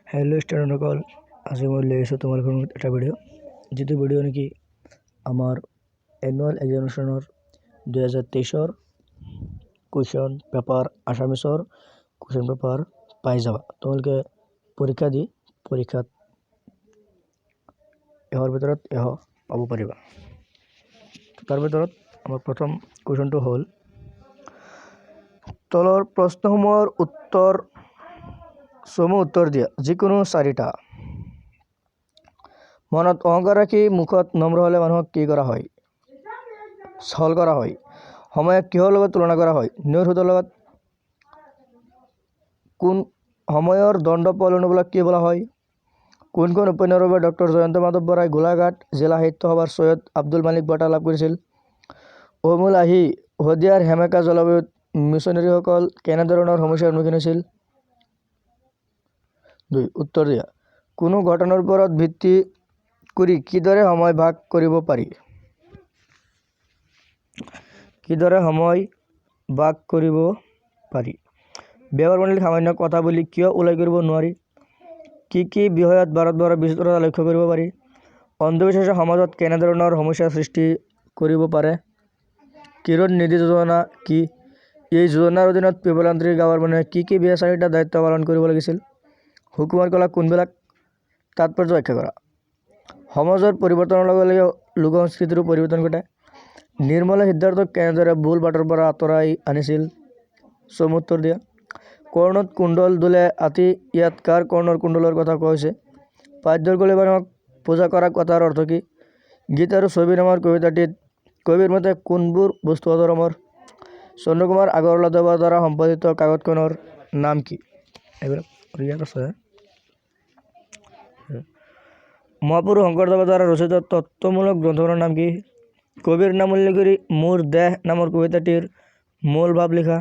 Hello स्टूडेंटসকল, আজি মই লৈ আহিছোঁ তোমালোকৰ লগত এটা ভিডিঅ' যিটো ভিডিঅ' নেকি আমাৰ এনুৱেল এক্সামিনেশ্যনৰ 2023 কুৱেশ্যন পেপাৰ আছামিছৰ কুৱেশ্যন পেপাৰ পাই যাবা। তোমালোকে পৰীক্ষা দি পৰীক্ষাত এহৰ ভিতৰত এহ পাব পাৰিবা। তাৰ ভিতৰত আমাৰ প্ৰথম কুৱেশ্যনটো হ'ল তলৰ প্ৰশ্নসমূহৰ উত্তৰ দিয়া যিকোনো 4টা। মনত অহংকাৰ ৰাখি মুখত নম্ৰ হ'লে মানুহক কি কৰা হয়? ছল কৰা হয়। সময়ক কিহৰ লগত তুলনা কৰা হয়? নিউৰ সুতৰ লগত। কোন সময়ৰ দণ্ড পলনবিলাক কি বলা হয়? কোনখন উপন্যাসৰ বাবে ডক্টৰ জয়ন্ত মাধৱ বৰাই গোলাঘাট জিলা সাহিত্য সভাৰ সৈয়দ আব্দুল মালিক বঁটা লাভ কৰিছিল? অমূল আহি শদিয়াৰ সেমেকা জলবায়ুত মিছনেৰীসকল কেনেধৰণৰ সমস্যাৰ সন্মুখীন হৈছিল? 2. উত্তৰ দিয়া। কোনো ঘটনাৰ ওপৰত ভিত্তি কৰি কিদৰে সময় ভাগ কৰিব পাৰি? ব্যৱহাৰ প্ৰণালী সামান্য কথা বুলি কিয় উল্লেখ কৰিব নোৱাৰি? কি বিষয়ত ভাৰতবৰ্ষৰ বিচিত্ৰতা লক্ষ্য কৰিব পাৰি? অন্ধবিশ্বাসে সমাজত কেনেধৰণৰ সমস্যাৰ সৃষ্টি কৰিব পাৰে? কিৰণ নিধি যোজনা কি? এই যোজনাৰ অধীনত পিপলান্ত্ৰী গাঁৱৰ মানুহে কি বিশেষ 4টা দায়িত্ব পালন কৰিব লাগিছিল? সুকুমাৰ কলা কোনবিলাক? তাৎপৰ্য ব্যাখ্যা কৰা। সমাজৰ পৰিৱৰ্তনৰ লগে লগে লোক সংস্কৃতিৰো পৰিৱৰ্তন ঘটে। নিৰ্মলে সিদ্ধাৰ্থক কেনেদৰে ভুল বাটৰ পৰা আঁতৰাই আনিছিল? চমু উত্তৰ দিয়া। কৰ্ণত কুণ্ডল দোলে আতি ইয়াত কাৰ কৰ্ণৰ কুণ্ডলৰ কথা কোৱা হৈছে? পাদ্যৰ কলি মানুহক পূজা কৰা কথাৰ অৰ্থ কি? গীত আৰু ছবি নামৰ কবিতাটিত কবিৰ মতে কোনবোৰ বস্তু অধৰ্মৰ? চন্দ্ৰকুমাৰ আগৰৱালাদেৱৰ দ্বাৰা সম্পাদিত কাকতখনৰ নাম কি? এইবিলাক ইয়াত আছে। মহাপুৰুষ শংকৰদেৱৰ দ্বাৰা ৰচিত তত্ত্বমূলক গ্ৰন্থখনৰ নাম কি? কবিৰ নাম উল্লেখ কৰি মোৰ দেহ নামৰ কবিতাটিৰ মূল ভাৱ লিখা।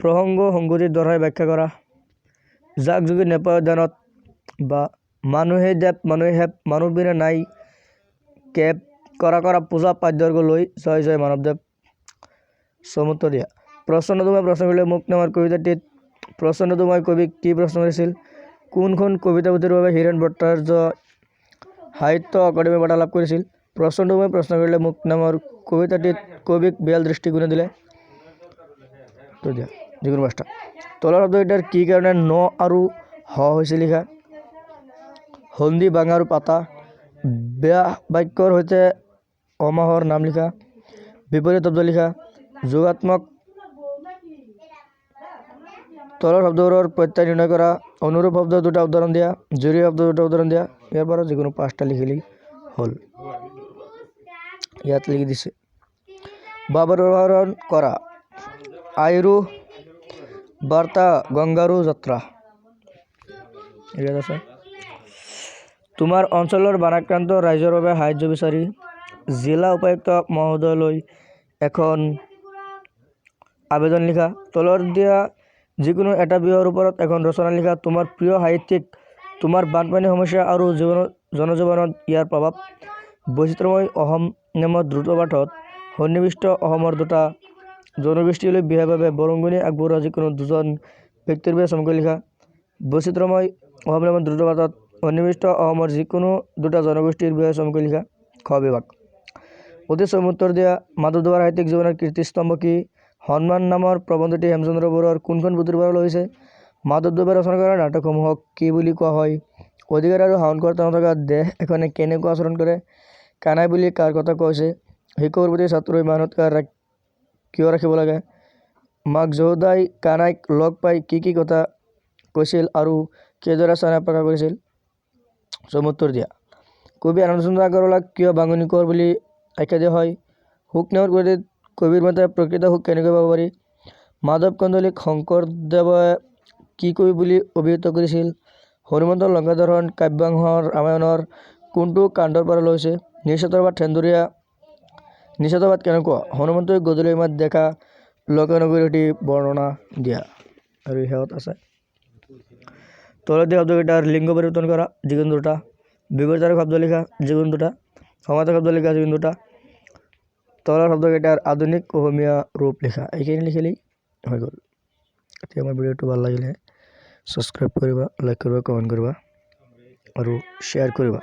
প্ৰসংগ সংগতিৰ দৰ্শাই ব্যাখ্যা কৰা। যাক যোগী নেপায় ধ্যানত বা মানুহে দেৱ মানুহে হেপ মানুহ বিনে নাই কেব কৰা পূজা পাদ্যৰ্ঘ লৈ জয় জয় মানৱদেৱ। চমুত্তৰ দিয়া। প্ৰচ্ছন্ন দুমাই প্ৰশ্ন কৰিলে মোক নামৰ কবিতাটিত প্ৰচ্ছন্ন দুমাই কবিক কি প্ৰশ্ন কৰিছিল? কোনখন কবিতা পুথিৰ বাবে হীৰেণ ভট্টাচাৰ্য সাহিত্য অকাডেমি বঁটা লাভ কৰিছিল? প্ৰচ্ছন্ন দুমাই প্ৰশ্ন কৰিলে মোক নামৰ কবিতাটিত কবিক বেল দৃষ্টিকোণে দিলে? যিকোনো 5টা। তলৰ শব্দকেইটাৰ কি কাৰণে ন আৰু হ হৈছে লিখা? সন্ধি ভাঙা আৰু পাতা। বেয়া বাক্যৰ সৈতে সমাসৰ নাম লিখা। বিপৰীত শব্দ লিখা। যোগাত্মক। তলৰ শব্দবোৰৰ প্ৰত্যয় নিৰ্ণয় কৰা। অনুৰূপ শব্দ 2টা উদাহৰণ দিয়া। জুৰি শব্দ 2টা উদাহৰণ দিয়া। ইয়াৰ পৰা যিকোনো 5টা লিখিলেই হ'ল। ইয়াত লিখি দিছে। বাবৰ উদাহৰণ কৰা। আইৰু বাৰ্তা গংগাৰু যাত্ৰা। ইয়াত আছে। তোমাৰ অঞ্চলৰ বানাক্ৰান্ত ৰাইজৰ বাবে সাহায্য বিচাৰি জিলা উপায়ুক্ত মহোদয়লৈ এখন আবেদন লিখা। তলত দিয়া যিকোনো এটা বিষয়ৰ ওপৰত এখন ৰচনা লিখা। তোমাৰ প্ৰিয় সাহিত্যিক। তোমাৰ বানপানী সমস্যা আৰু জনজীৱনত ইয়াৰ প্ৰভাৱ। বৈচিত্ৰময় অসম নামৰ দ্ৰুত পাঠত সন্নিৱিষ্ট অসমৰ 2টা জনগোষ্ঠীলৈ বিশেষভাৱে বৰঙণি আগবঢ়োৱা যিকোনো 2জন ব্যক্তিৰ বিষয়ে চমুকৈ লিখা। বৈচিত্ৰময় অসম নামৰ দ্ৰুত পাঠত সন্নিৱিষ্ট অসমৰ যিকোনো 2টা জনগোষ্ঠীৰ বিষয়ে চমুকৈ লিখা। খ বিভাগ। অতি চমু উত্তৰ দিয়া। মাধৱদেৱৰ সাহিত্যিক জীৱনৰ কীৰ্তিস্তম্ভ কি? সন্মান নামৰ প্ৰবন্ধটি হেমচন্দ্ৰ বৰুৱাৰ কোনখন পুথিৰ পৰা লৈছে? মাধৱদেৱে ৰচনা কৰা নাটকসমূহক কি বুলি কোৱা হয়? অধিকাৰ আৰু শাসনকৰ্তা নথকা দেশ এখনে কেনেকুৱা আচৰণ কৰে? কানাই বুলি কাৰ কথা কোৱা হৈছে? শিক্ষকৰ প্ৰতি ছাত্ৰই মান সৎকাৰ কিয় ৰাখিব লাগে? মাক যশোদাই কানাইক লগ পাই কি কথা কৈছিল আৰু কিদৰে স্নেহ প্ৰকাশ কৰিছিল? চমু উত্তৰ দিয়া। কবি আনন্দচন্দ্ৰ আগৰৱালাক কিয় বাঙুনী কোঁৱৰ বুলি আখ্যা দিয়া হয়? সুখ নামৰ কবিতাত কবিৰ মতে প্ৰকৃত সুখ কেনেকৈ পাব পাৰি? মাধৱ কন্দলীক শংকৰদেৱে কি কবি বুলি অভিহিত কৰিছিল? হনুমন্ত লংকা দৰ্শন কাব্যাংশৰ ৰামায়ণৰ কোনটো কাণ্ডৰ পৰা লৈছে? নিষাদবাদ কেনেকুৱা? হনুমন্তই গধূলি সময়ত দেখা লংকা নগৰীটি বৰ্ণনা দিয়া। আৰু শেষত আছে। তলত দিয়া শব্দকেইটাৰ লিংগ পৰিৱৰ্তন কৰা যিকোনো 2টা। বিপৰীত শব্দ লিখা যিকোনো 2টা। সমাৰ্থক শব্দ লিখা যিকোনো 2টা। তলৰ শব্দকেইটাৰ আধুনিক অসমীয়া ৰূপ লিখা। এইখিনি লিখিলেই হৈ গ'ল। এতিয়া আমাৰ ভিডিঅ'টো ভাল লাগিলে সাবস্ক্ৰাইব কৰিবা, লাইক কৰিবা, কমেণ্ট কৰিবা আৰু শ্বেয়াৰ কৰিবা।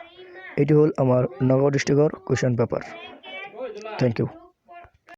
এইটো হ'ল আমাৰ নগাঁও ডিষ্ট্ৰিক্টৰ কুৱেশ্যন পেপাৰ। Thank U.